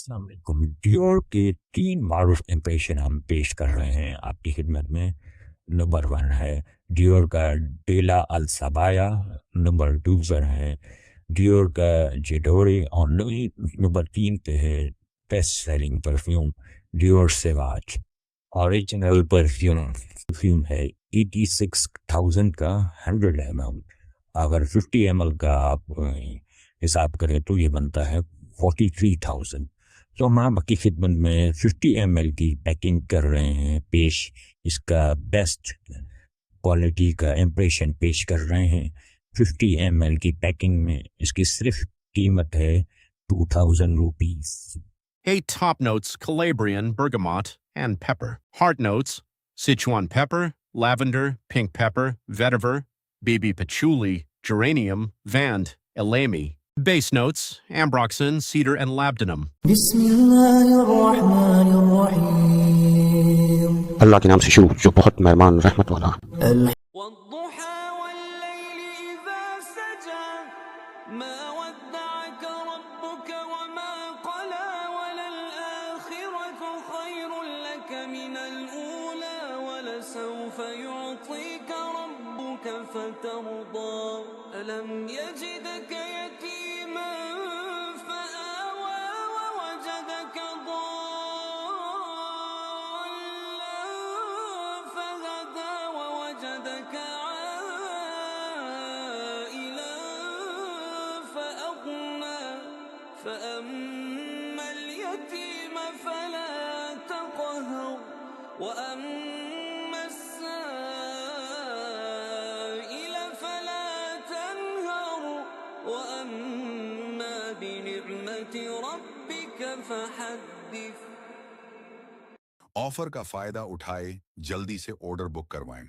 अस्सलाम वालेकुम। डियोर के 3 मारूफ इम्प्रेशन हम पेश कर रहे हैं आपकी खिदमत में। नंबर 1 है डियोर का डेला अल सबाया, नंबर 2 पर है डियोर का जेडोरी और नंबर 3 पे है best selling perfume Dior Sauvage. Original perfume है 86,000 का 100 ml। अगर 50 ml का आप हिसाब करें तो ये बनता है 43,000। तो हम आपकी खिदमत में 50 ml की पैकिंग कर रहे हैं पेश, इसका बेस्ट क्वालिटी का इम्प्रेशन पेश कर रहे हैं 50 ml की पैकिंग में। इसकी सिर्फ कीमत है 2,000 rupees. 8 top notes: Calabrian, bergamot, and pepper. Heart notes: Sichuan pepper, lavender, pink pepper, vetiver, baby patchouli, geranium, vand, elemi. Base notes: ambroxan, cedar, and labdanum. अल्लाह के नाम से शुरू जो बहुत मेहरबान रहमत वाला। والضحى والليل إذا سجى ما ودعك ربك وما قلى وللآخرة خير لك من الأولى ولسوف يعطيك ربك فترضى ألم يجدك يتيما فآوى ووجدك ضالا فهدى ووجدك عائلا فأغنى فأما اليتيم فلا تقهر وأما السائل فلا تنهر وأما بنعمة ربك فحدث। ऑफर का फायदा उठाए जल्दी से ऑर्डर बुक करवाएं।